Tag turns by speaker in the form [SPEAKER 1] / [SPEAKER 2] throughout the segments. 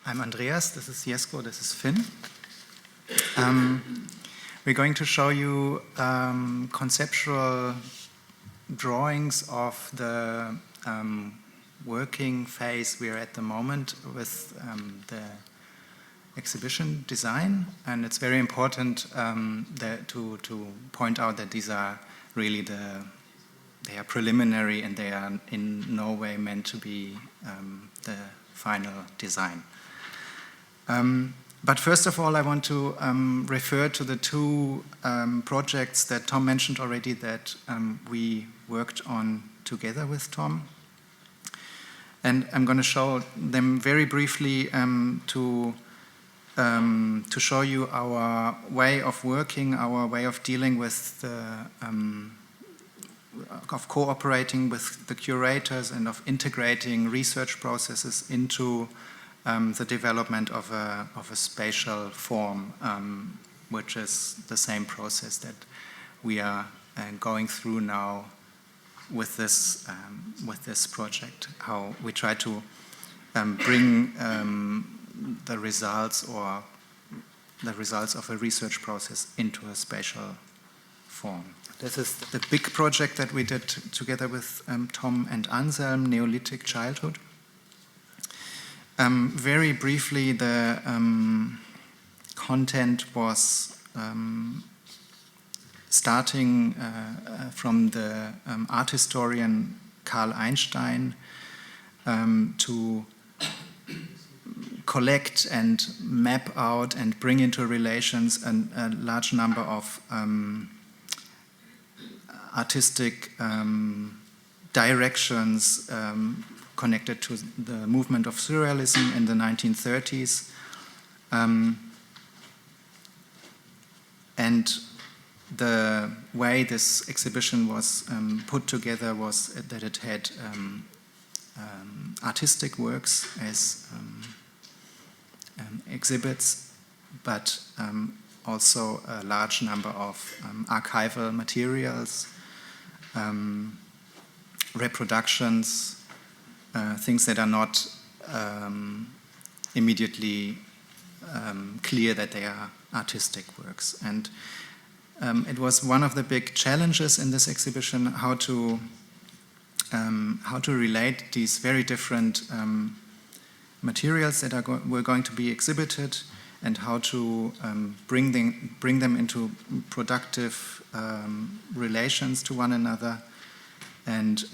[SPEAKER 1] I'm Andreas, this is Jesko, this is Finn. We're going to show you conceptual drawings of the working phase we are at the moment with the exhibition design, and it's very important to point out that these are really they are preliminary and they are in no way meant to be the final design. But first of all, I want to refer to the two projects that Tom mentioned already that we worked on together with Tom. And I'm going to show them very briefly to show you our way of working, our way of dealing with of cooperating with the curators and of integrating research processes into the development of a spatial form, which is the same process that we are going through now with this project. How we try to bring the results of a research process into a spatial form. This is the big project that we did together with Tom and Anselm, Neolithic Childhood. Very briefly, the content was starting from the art historian Carl Einstein to collect and map out and bring into relations a large number of artistic directions connected to the movement of surrealism in the 1930s. And the way this exhibition was put together was that it had artistic works as exhibits, but also a large number of archival materials, reproductions, things that are not immediately clear that they are artistic works. And it was one of the big challenges in this exhibition how to relate these very different materials that were going to be exhibited and how to bring them into productive relations to one another. And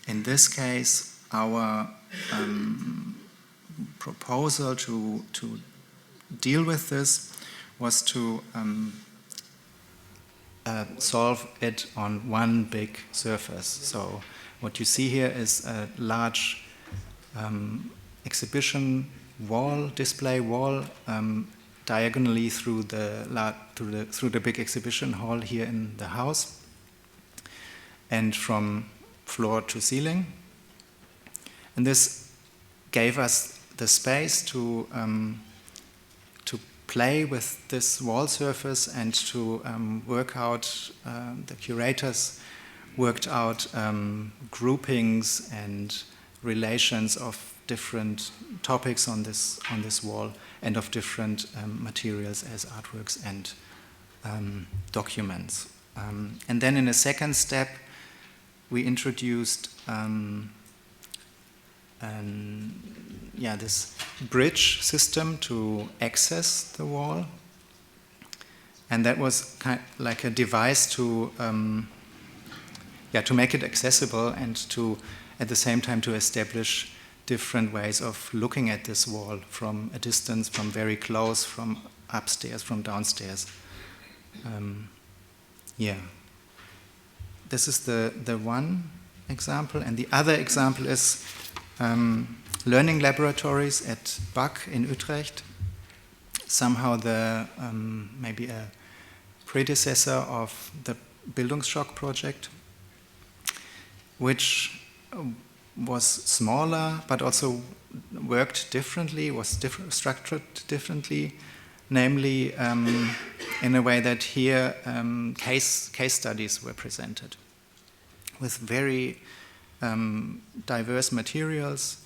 [SPEAKER 1] in this case, our proposal to deal with this was to solve it on one big surface. So what you see here is a large exhibition wall, display wall, diagonally through the big exhibition hall here in the house, and from floor to ceiling. And this gave us the space to play with this wall surface and to work out, the curators worked out groupings and relations of different topics on this wall and of different materials as artworks and documents. And then in a second step, we introduced this bridge system to access the wall, and that was kind of like a device to make it accessible and to at the same time to establish different ways of looking at this wall from a distance, from very close, from upstairs, from downstairs. This is the one example, and the other example is learning laboratories at BAC in Utrecht. Somehow maybe a predecessor of the Bildungsschock project, which was smaller but also worked differently, was structured differently, namely in a way that here case studies were presented with very diverse materials,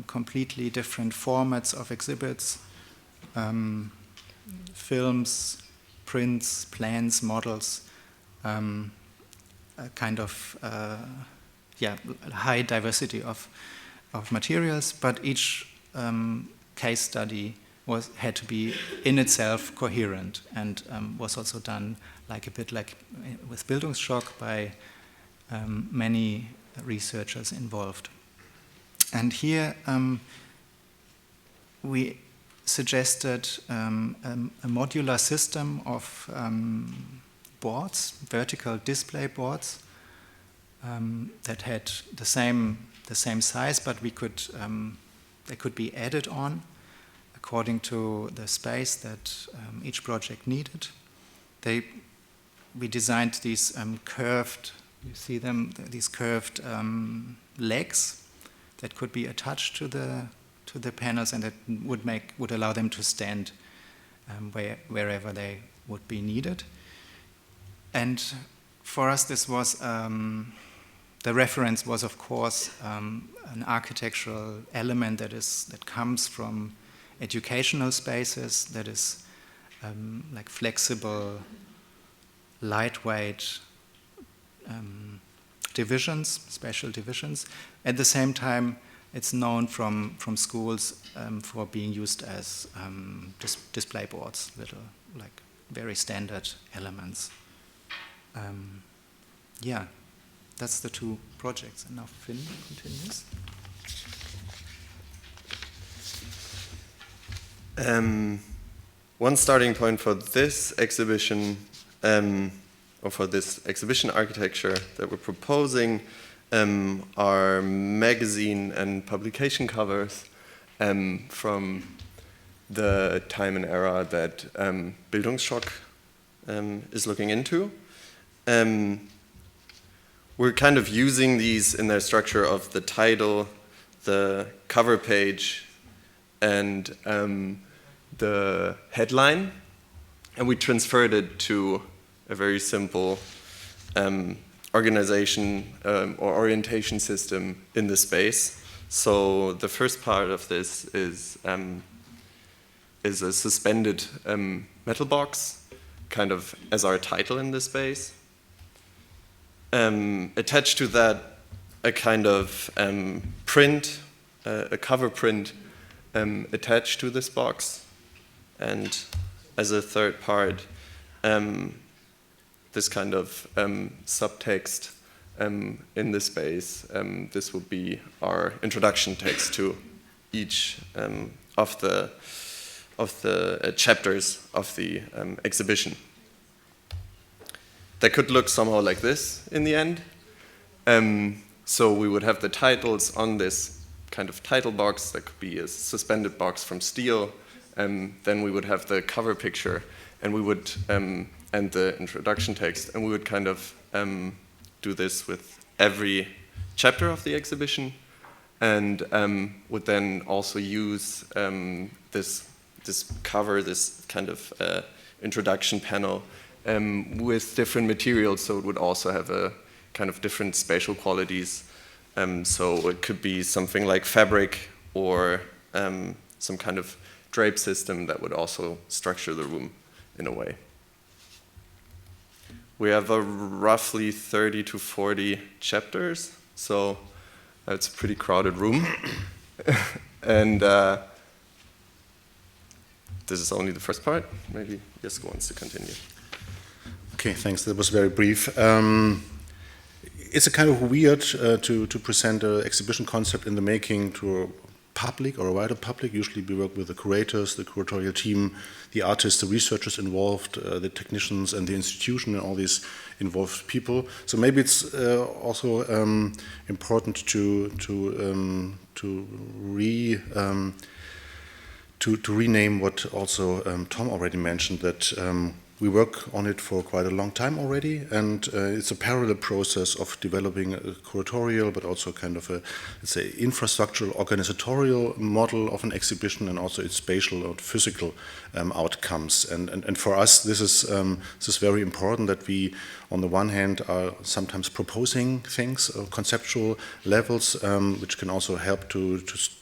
[SPEAKER 1] completely different formats of exhibits, films, prints, plans, models, a kind of high diversity of materials, but each case study had to be in itself coherent, and was also done a bit like with Bildungsschock by many researchers involved. And here we suggested a modular system of boards, vertical display boards, that had the same size, but they could be added on according to the space that each project needed. We designed these curved, you see them, these curved legs that could be attached to the panels, and that would allow them to stand wherever they would be needed. And for us, this was the reference was, of course, an architectural element that comes from educational spaces, that is like flexible, lightweight divisions, spatial divisions. At the same time, it's known from schools for being used as display boards, little, like very standard elements. That's the two projects. And now Finn continues.
[SPEAKER 2] One starting point for this exhibition, or for this exhibition architecture that we're proposing, are magazine and publication covers from the time and era that Bildungsschock is looking into. We're kind of using these in their structure of the title, the cover page, and the headline, and we transferred it to a very simple organization or orientation system in the space. So the first part of this is a suspended metal box, kind of as our title in the space. Attached to that, a kind of print, a cover print attached to this box. And as a third part, this kind of subtext in the space. This will be our introduction text to each of the chapters of the exhibition. That could look somehow like this in the end. So we would have the titles on this kind of title box that could be a suspended box from steel. Then we would have the cover picture, and we would and the introduction text, and we would kind of do this with every chapter of the exhibition, and would then also use this cover, this kind of introduction panel with different materials, so it would also have a kind of different spatial qualities. So it could be something like fabric or some kind of drape system that would also structure the room in a way. We have a roughly 30 to 40 chapters, so it's a pretty crowded room. And this is only the first part. Maybe Jesko wants to continue.
[SPEAKER 3] Okay, thanks. That was very brief. It's a kind of weird to present an exhibition concept in the making to a public or a wider public. Usually we work with the curators, the curatorial team, the artists, the researchers involved, the technicians and the institution and all these involved people. So maybe it's also important to rename what also Tom already mentioned, that We work on it for quite a long time already, and it's a parallel process of developing a curatorial, but also kind of a, let's say, infrastructural, organizatorial model of an exhibition, and also its spatial or physical outcomes. And for us, this is very important that we, on the one hand, are sometimes proposing things, conceptual levels, which can also help to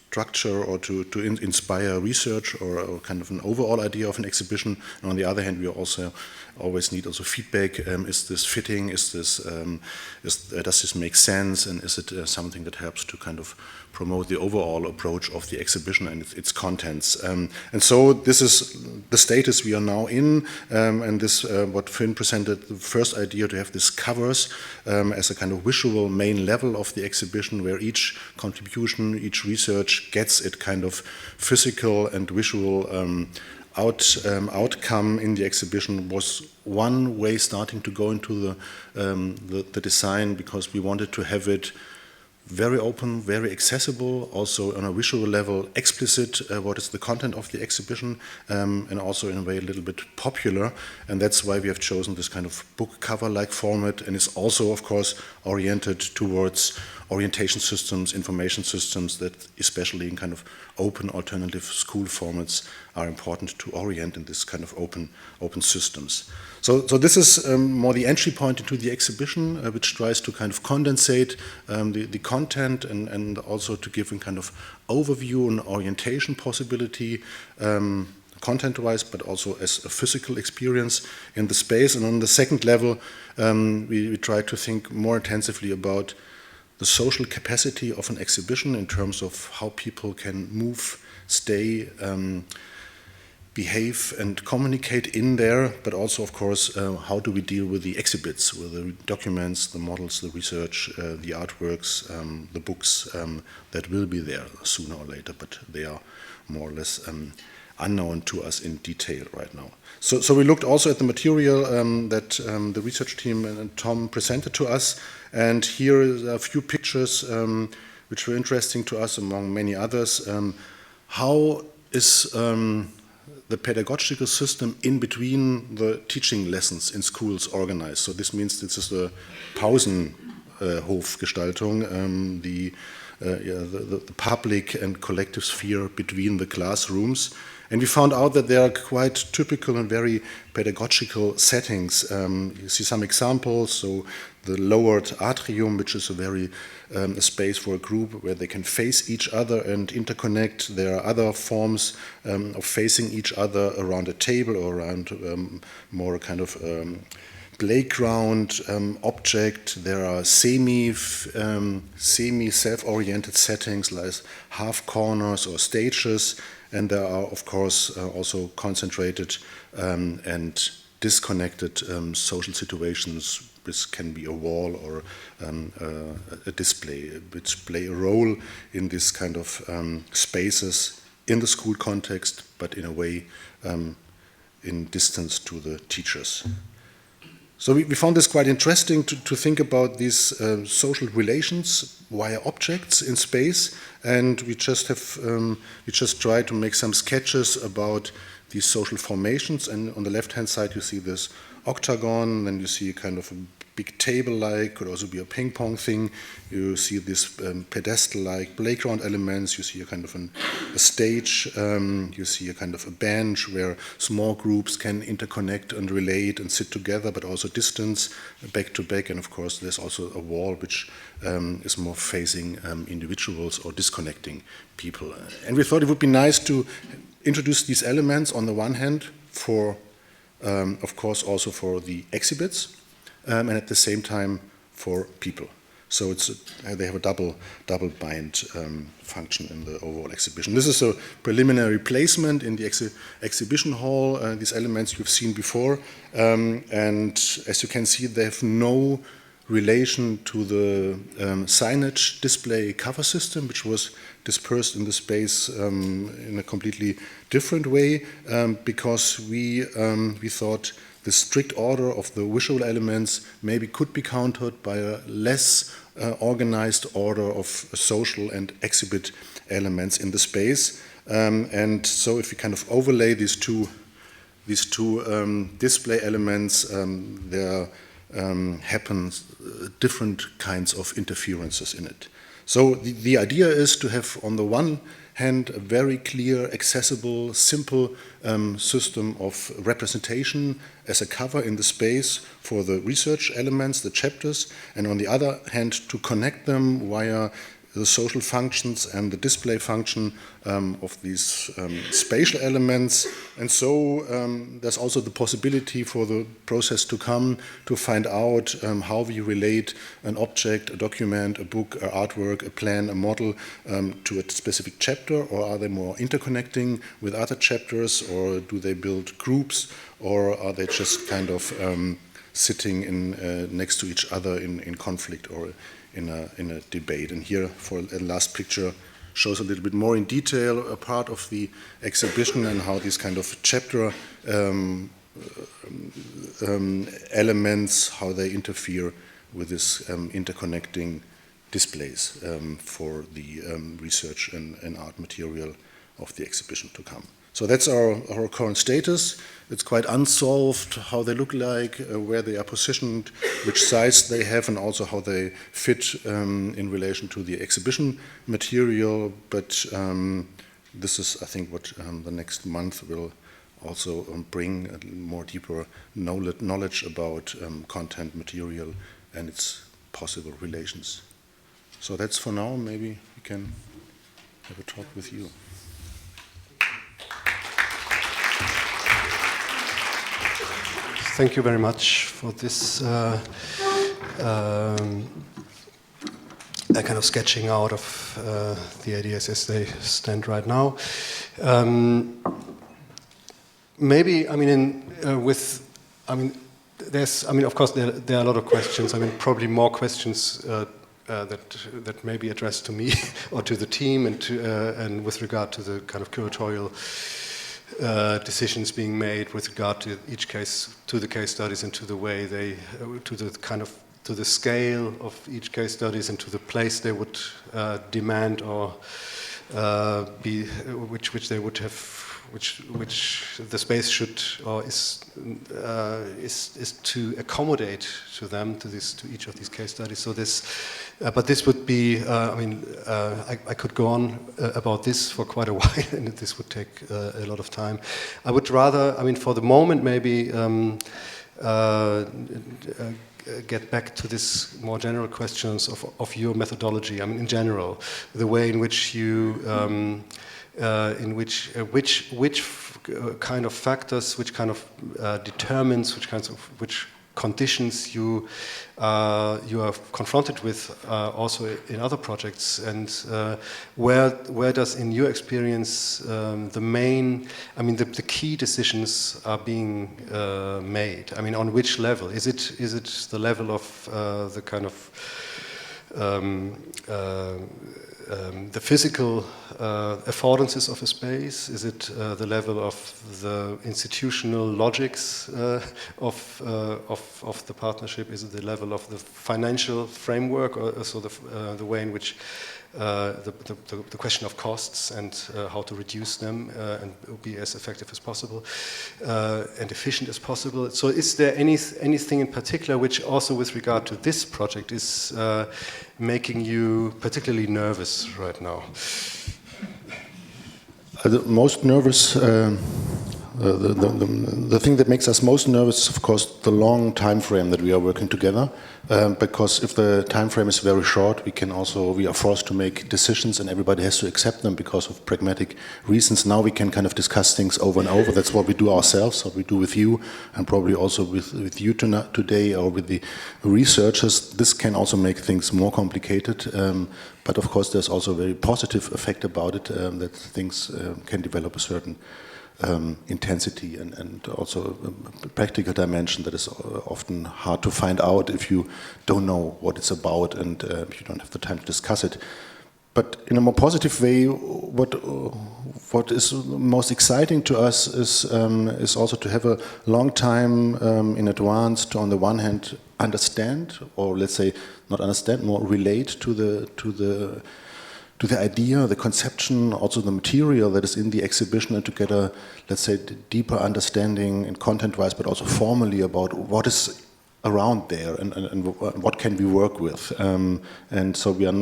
[SPEAKER 3] structure or to inspire research or kind of an overall idea of an exhibition. And on the other hand, we also always need also feedback. Is this fitting? Is this does this make sense? And is it something that helps to kind of promote the overall approach of the exhibition and its contents? And so this is the status we are now in. And this what Finn presented, the first idea to have this covers as a kind of visual main level of the exhibition, where each contribution, each research gets it kind of physical and visual outcome in the exhibition, was one way starting to go into the design, because we wanted to have it very open, very accessible, also on a visual level, explicit what is the content of the exhibition, and also in a way a little bit popular. And that's why we have chosen this kind of book cover-like format, and it's also, of course, oriented towards orientation systems, information systems that, especially in kind of open alternative school formats, are important to orient in this kind of open systems. So this is more the entry point into the exhibition, which tries to kind of condensate the content and also to give a kind of overview and orientation possibility, content-wise, but also as a physical experience in the space. And on the second level, we try to think more intensively about the social capacity of an exhibition in terms of how people can move, stay, behave and communicate in there, but also, of course, how do we deal with the exhibits, with the documents, the models, the research, the artworks, the books that will be there sooner or later, but they are more or less unknown to us in detail right now. So we looked also at the material that the research team and Tom presented to us, and here are a few pictures which were interesting to us among many others. How is the pedagogical system in between the teaching lessons in schools organized? So this means this is the Pausenhofgestaltung, the public and collective sphere between the classrooms. And we found out that there are quite typical and very pedagogical settings. You see some examples. So the lowered atrium, which is a very a space for a group where they can face each other and interconnect. There are other forms of facing each other around a table or around more kind of playground object. There are semi-self-oriented settings like half corners or stages. And there are, of course, also concentrated and disconnected social situations. This can be a wall or a display, which play a role in this kind of spaces in the school context, but in a way in distance to the teachers. So we found this quite interesting to think about these social relations via objects in space, and we just try to make some sketches about these social formations. And on the left-hand side, you see this octagon, then you see kind of a big table-like, could also be a ping-pong thing. You see this pedestal-like playground elements. You see a kind of a stage. You see a kind of a bench where small groups can interconnect and relate and sit together, but also distance back to back. And of course, there's also a wall which is more facing individuals or disconnecting people. And we thought it would be nice to introduce these elements on the one hand for, of course, also for the exhibits, and at the same time for people. So they have a double bind function in the overall exhibition. This is a preliminary placement in the exhibition hall. These elements you've seen before, and as you can see, they have no relation to the signage display cover system, which was dispersed in the space in a completely different way, because we thought the strict order of the visual elements maybe could be countered by a less organized order of social and exhibit elements in the space. And so if we kind of overlay these two these two display elements, there happens different kinds of interferences in it. So the idea is to have, on the one hand, a very clear, accessible, simple system of representation as a cover in the space for the research elements, the chapters, and on the other hand, to connect them via the social functions and the display function of these spatial elements. And so there's also the possibility for the process to come to find out how we relate an object, a document, a book, an artwork, a plan, a model to a specific chapter, or are they more interconnecting with other chapters, or do they build groups, or are they just kind of sitting in, next to each other in conflict or in a debate. And here, for the last picture, shows a little bit more in detail a part of the exhibition and how these kind of chapter elements, how they interfere with this interconnecting displays for the research and art material of the exhibition to come. So that's our current status. It's quite unsolved how they look like, where they are positioned, which size they have, and also how they fit in relation to the exhibition material. But this is, I think, what the next month will also bring a more deeper knowledge about content material and its possible relations. So that's for now. Maybe we can have a talk with you.
[SPEAKER 4] Thank you very much for this kind of sketching out of the ideas as they stand right now. Maybe, I mean, of course, there are a lot of questions. I mean, probably more questions that may be addressed to me or to the team, and with regard to the kind of curatorial decisions being made with regard to each case, to the case studies, and to the way they, to the scale of each case studies, and to the place they would demand or be, which they would have, which the space should or is to accommodate to them, to each of these case studies. So this, but this would be, I could go on about this for quite a while, and this would take a lot of time. I would rather, for the moment, maybe get back to this more general questions of your methodology. In general, the way in which you. Which kind of factors, which kind of determines, which conditions you are confronted with also in other projects, and where does, in your experience, the main, the key decisions are being made? On which level? Is it the level of the kind of the physical affordances of a space? Is it the level of the institutional logics of the partnership? Is it the level of the financial framework, or so the way in which the question of costs and how to reduce them and be as effective as possible and efficient as possible? So is there anything in particular which also with regard to this project is making you particularly nervous right now?
[SPEAKER 3] The most nervous, the thing that makes us most nervous is, of course, the long time frame that we are working together. Because if the time frame is very short, we are forced to make decisions, and everybody has to accept them because of pragmatic reasons. Now we can kind of discuss things over and over. That's what we do ourselves, what we do with you, and probably also with you today, or with the researchers. This can also make things more complicated. But of course, there's also a very positive effect about it, that things can develop a certain intensity and also a practical dimension that is often hard to find out if you don't know what it's about and if you don't have the time to discuss it. But in a more positive way, what is most exciting to us is also to have a long time in advance to, on the one hand, understand, or let's say not understand, more relate to the idea, the conception, also the material that is in the exhibition, and to get a, let's say, deeper understanding in content-wise, but also formally about what is around there and what can we work with. And so we are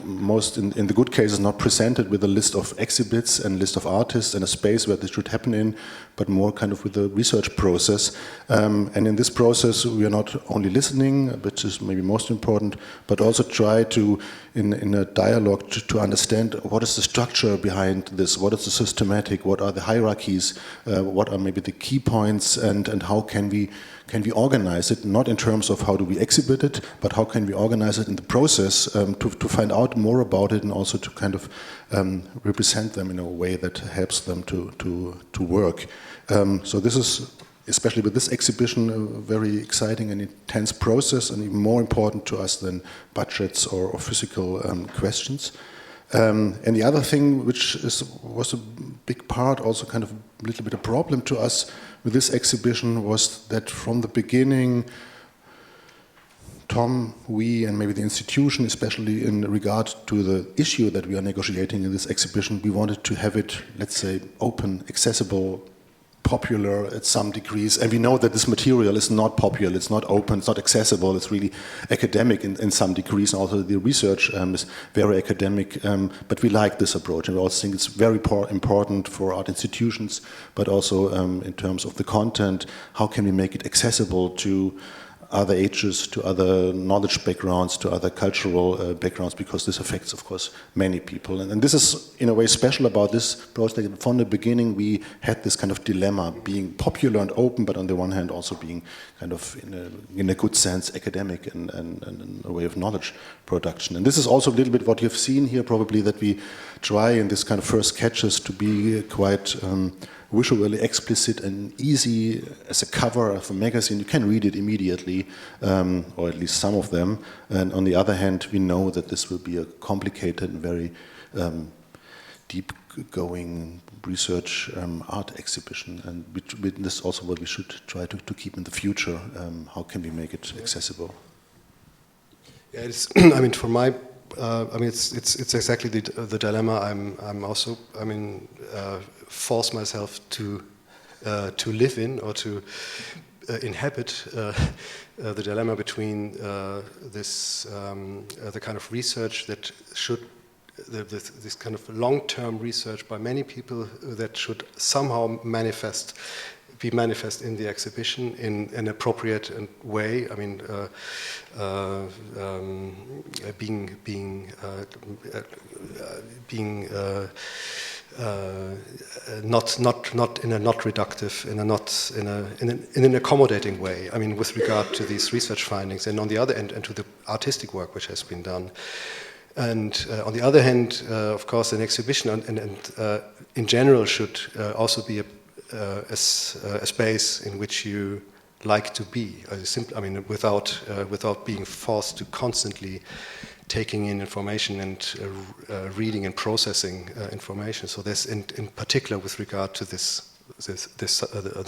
[SPEAKER 3] most, in the good cases, not presented with a list of exhibits and list of artists and a space where this should happen in, but more kind of with the research process. And in this process, we are not only listening, which is maybe most important, but also try to, in a dialogue, to understand what is the structure behind this, what is the systematic, what are the hierarchies, what are maybe the key points, and how can we organize it, not in terms of how do we exhibit it, but how can we organize it in the process to find out more about it and also to kind of represent them in a way that helps them to work. So this is, especially with this exhibition, a very exciting and intense process, and even more important to us than budgets or physical questions. And the other thing, which was a big part, also kind of a little bit a problem to us with this exhibition, was that from the beginning, Tom, we, and maybe the institution, especially in regard to the issue that we are negotiating in this exhibition, we wanted to have it, let's say, open, accessible, popular at some degrees, and we know that this material is not popular, it's not open, it's not accessible, it's really academic in some degrees, and also the research is very academic, but we like this approach, and we also think it's very important for art institutions, but also in terms of the content, how can we make it accessible to other ages, to other knowledge backgrounds, to other cultural backgrounds, because this affects, of course, many people. And this is, in a way, special about this project. From the beginning, we had this kind of dilemma, being popular and open, but on the one hand also being kind of, in a good sense, academic and a way of knowledge production. And this is also a little bit what you've seen here, probably, that we try in this kind of first sketches to be quite visually explicit and easy as a cover of a magazine. You can read it immediately, or at least some of them. And on the other hand, we know that this will be a complicated and very deep-going research art exhibition. And this is also what we should try to keep in the future. How can we make it accessible?
[SPEAKER 4] Yeah, it's, I mean, for my it's exactly the dilemma I'm also force myself to live in or to inhabit the dilemma between this the kind of research that should this kind of long-term research by many people that should somehow be manifest in the exhibition in an appropriate way. I mean, not in a not reductive, in an accommodating way. I mean, with regard to these research findings, and on the other end, and to the artistic work which has been done. And on the other hand, of course, an exhibition and in general should also be a space in which you like to be. I mean, without being forced to constantly taking in information and reading and processing information. So there's, in particular, with regard to the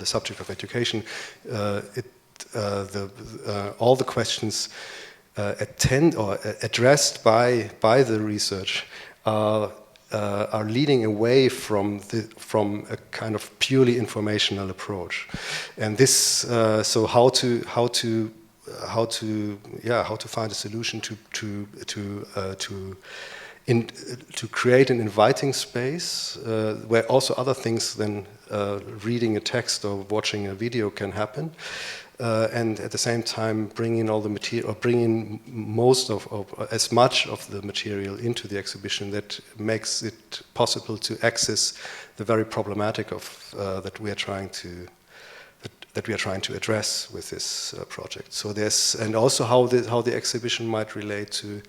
[SPEAKER 4] subject of education, all the questions addressed by the research are leading away from a kind of purely informational approach, and this so how to find a solution to create an inviting space where also other things than reading a text or watching a video can happen. And at the same time, bring in all the material, or bring in most of as much of the material into the exhibition that makes it possible to access the very problematic of that we are trying to address with this project. So there's, and also how the exhibition might relate to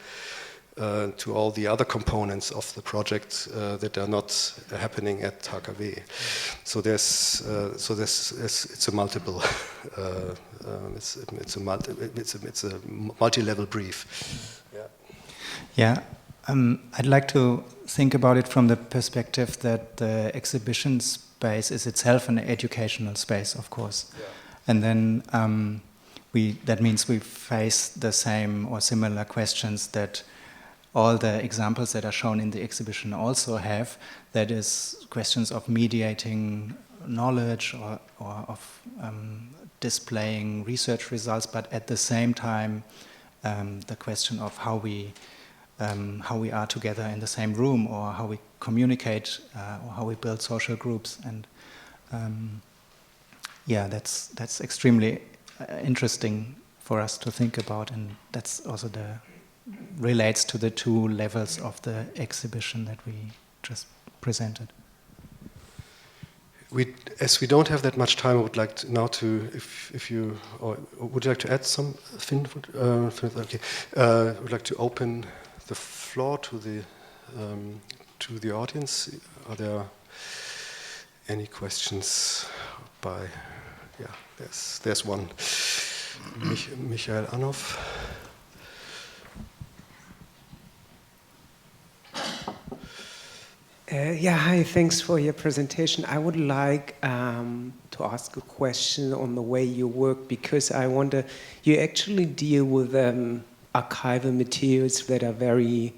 [SPEAKER 4] all the other components of the project that are not happening at HKW. So it's a multiple. It's a multi-level brief.
[SPEAKER 1] Yeah. I'd like to think about it from the perspective that the exhibition space is itself an educational space, of course, and then that means we face the same or similar questions that all the examples that are shown in the exhibition also have. That is questions of mediating knowledge or of displaying research results, but at the same time the question of how we are together in the same room, or how we communicate, or how we build social groups. And yeah, that's extremely interesting for us to think about, and that's also relates to the two levels of the exhibition that we just presented.
[SPEAKER 4] As we don't have that much time, I would like to now to, if you, or would you like to add some, Finn? Okay. I would like to open the floor to the audience. Are there any questions by? Yeah, there's one. Michael Anov.
[SPEAKER 5] Yeah, hi, thanks for your presentation. I would like to ask a question on the way you work, because I wonder, you actually deal with archival materials that are very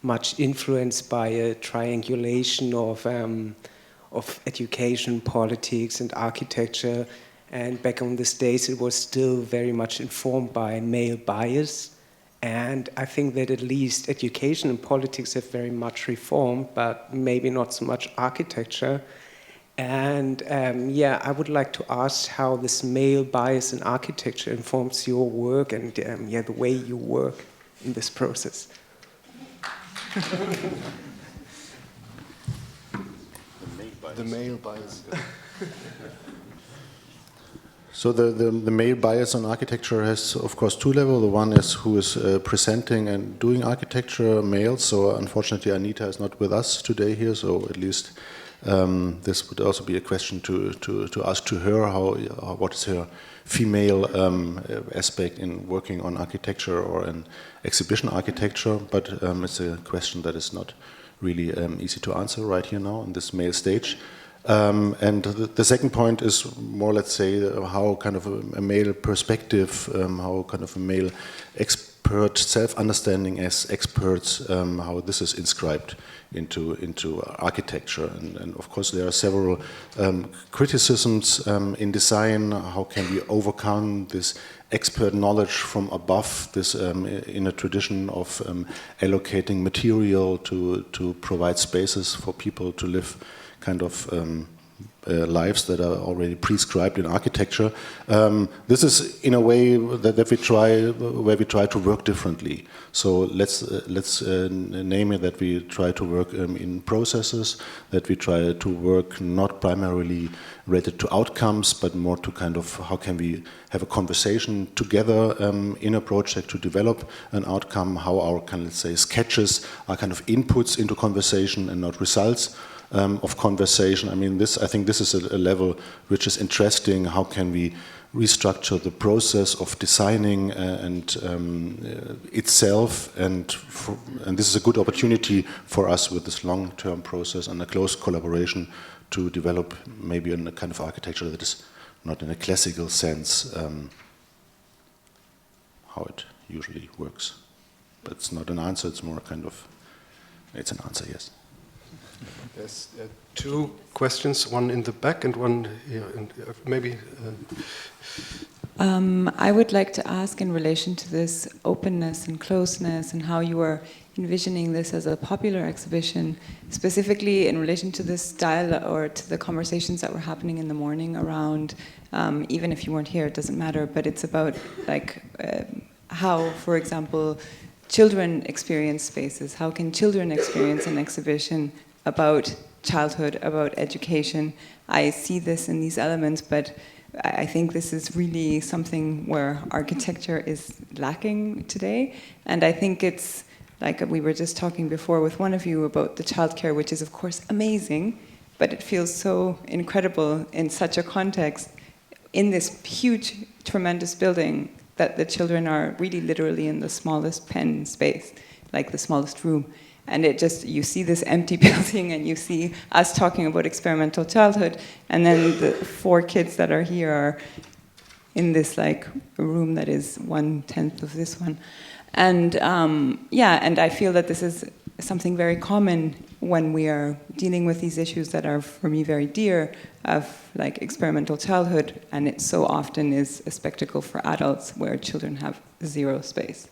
[SPEAKER 5] much influenced by a triangulation of education, politics, and architecture. And back on these days, it was still very much informed by male bias. And I think that at least education and politics have very much reformed, but maybe not so much architecture. And yeah, I would like to ask how this male bias in architecture informs your work and yeah, the way you work in this process.
[SPEAKER 4] The male bias.
[SPEAKER 3] So the male bias on architecture has, of course, two levels. The one is who is presenting and doing architecture, males. So unfortunately, Anita is not with us today here. So at least this would also be a question to ask to her. What is her female aspect in working on architecture or in exhibition architecture? But it's a question that is not really easy to answer right here now in this male stage. And the second point is more, let's say, how kind of a male perspective, how kind of a male expert self-understanding as experts, how this is inscribed into architecture. And of course, there are several criticisms in design. How can we overcome this expert knowledge from above, this in a tradition of allocating material to provide spaces for people to live kind of lives that are already prescribed in architecture. This is in a way that we try to work differently. So let's name it that we try to work in processes, that we try to work not primarily related to outcomes, but more to kind of how can we have a conversation together in a project to develop an outcome, how our kind of, let's say, sketches are kind of inputs into conversation and not results of conversation. I mean, I think this is a level which is interesting. How can we restructure the process of designing and itself? And this is a good opportunity for us with this long-term process and a close collaboration to develop maybe a kind of architecture that is not in a classical sense how it usually works. But it's not an answer, it's more kind of, it's an answer, yes.
[SPEAKER 4] There's two questions, one in the back and one here, and maybe.
[SPEAKER 6] I would like to ask in relation to this openness and closeness and how you are envisioning this as a popular exhibition, specifically in relation to this style or to the conversations that were happening in the morning around, even if you weren't here, it doesn't matter, but it's about like how, for example, children experience spaces. How can children experience an exhibition about childhood, about education? I see this in these elements, but I think this is really something where architecture is lacking today. And I think it's, like we were just talking before with one of you about the childcare, which is of course amazing, but it feels so incredible in such a context, in this huge, tremendous building, that the children are really literally in the smallest pen space, like the smallest room. And it just, you see this empty building and you see us talking about experimental childhood, and then the 4 kids that are here are in this like room that is 1/10 of this one. And and I feel that this is something very common when we are dealing with these issues that are for me very dear, of like experimental childhood, and it so often is a spectacle for adults where children have zero space.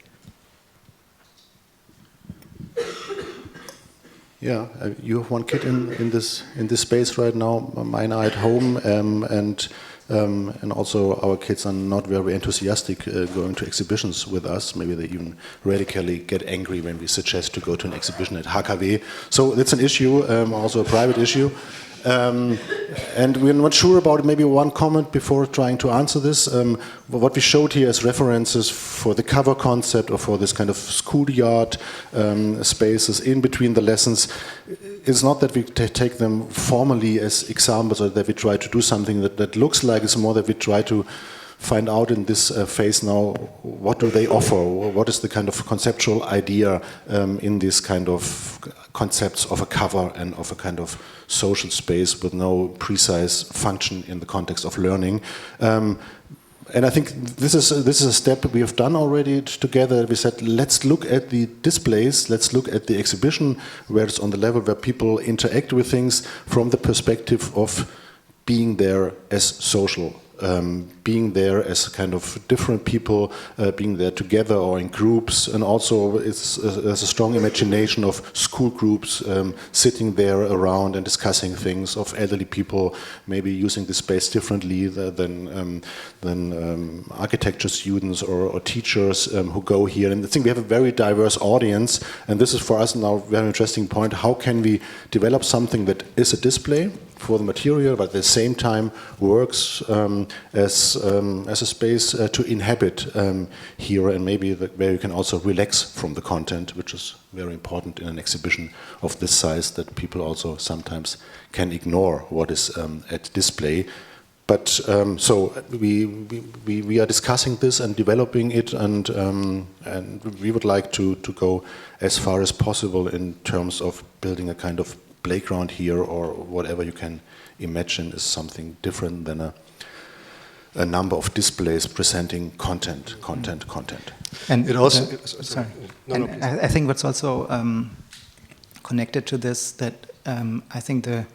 [SPEAKER 3] Yeah, you have one kid in this space right now. Mine are at home, and also our kids are not very enthusiastic going to exhibitions with us. Maybe they even radically get angry when we suggest to go to an exhibition at HKW. So it's an issue, also a private issue. And we're not sure about it. Maybe one comment before trying to answer this. What we showed here as references for the cover concept or for this kind of schoolyard spaces in between the lessons. It's not that we take them formally as examples or that we try to do something that looks like. It's more that we try to find out in this phase now, what do they offer? What is the kind of conceptual idea in this kind of concepts of a cover and of a kind of social space with no precise function in the context of learning. And I think this is a step we have done already together. We said, let's look at the displays, let's look at the exhibition, where it's on the level where people interact with things from the perspective of being there as social. Being there as kind of different people, being there together or in groups, and also there's a strong imagination of school groups sitting there around and discussing things, of elderly people maybe using the space differently than architecture students or teachers who go here. And I think we have a very diverse audience, and this is for us now a very interesting point. How can we develop something that is a display for the material, but at the same time works as a space to inhabit here, and maybe where you can also relax from the content, which is very important in an exhibition of this size, that people also sometimes can ignore what is at display. But so we are discussing this and developing it, and we would like to go as far as possible in terms of building a kind of playground here, or whatever you can imagine is something different than a number of displays presenting content.
[SPEAKER 1] And
[SPEAKER 4] it also
[SPEAKER 1] sorry. I think what's also connected to this, that I think the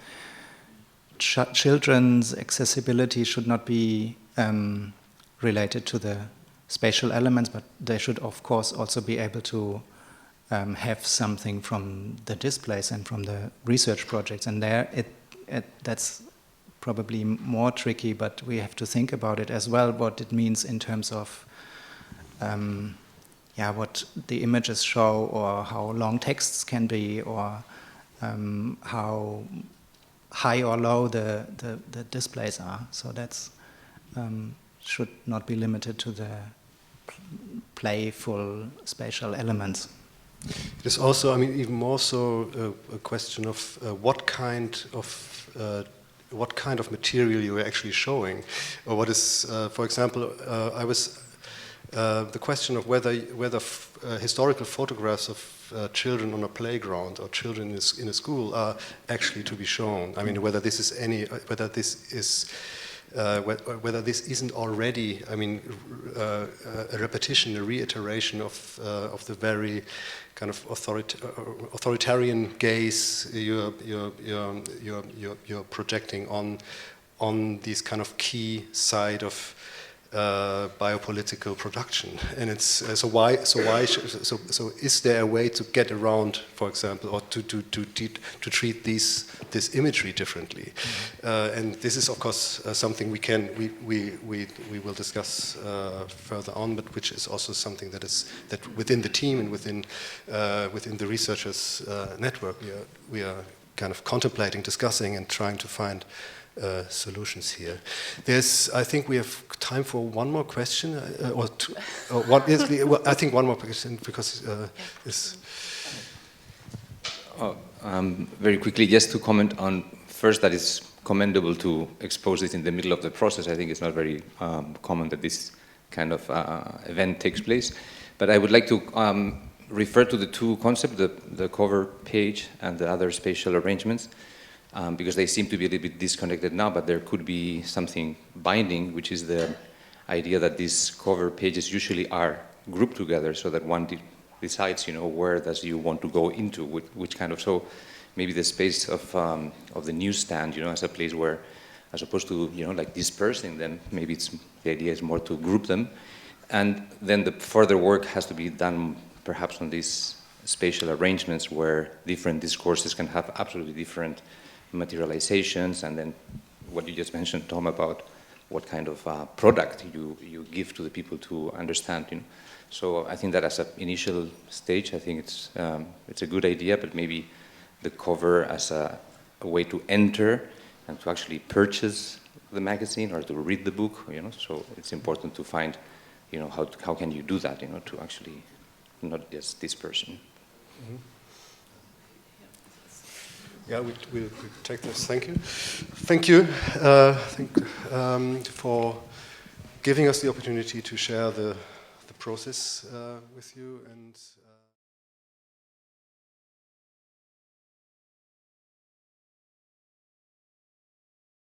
[SPEAKER 1] children's accessibility should not be related to the spatial elements, but they should of course also be able to have something from the displays and from the research projects. And there that's probably more tricky, but we have to think about it as well, what it means in terms of what the images show, or how long texts can be, or how high or low the displays are. So that's should not be limited to the playful spatial elements.
[SPEAKER 4] It is also, I mean, even more so a question of what kind of material you are actually showing, or what is, for example, the question of whether historical photographs of children on a playground or children in a school are actually to be shown. I mean, whether this isn't already, I mean, a repetition, a reiteration of the very kind of authoritarian gaze you're projecting on this kind of key side of biopolitical production. And it's so is there a way to get around, for example, or to treat this imagery differently? And this is of course something we will discuss further on, but which is also something that within the team and within the researchers network we are kind of contemplating, discussing, and trying to find solutions here. I think we have time for one more question, or two, I think one more question, because
[SPEAKER 7] very quickly, just to comment on first, that it's commendable to expose it in the middle of the process. I think it's not very common that this kind of event takes place. But I would like to refer to the two concepts, the cover page and the other spatial arrangements. Because they seem to be a little bit disconnected now, but there could be something binding, which is the idea that these cover pages usually are group together so that one decides, where does you want to go into, which kind of, so maybe the space of the newsstand, as a place where, as opposed to, like dispersing them, maybe the idea is more to group them. And then the further work has to be done perhaps on these spatial arrangements where different discourses can have absolutely different materializations, and then what you just mentioned, Tom, about what kind of product you give to the people to understand. So I think that as an initial stage, I think it's a good idea, but maybe the cover as a way to enter and to actually purchase the magazine or to read the book. So it's important to find, how can you do that, to actually not just dispersion.
[SPEAKER 4] Mm-hmm. Yeah, we'll take this. Thank you. Thank you for giving us the opportunity to share the process with you. And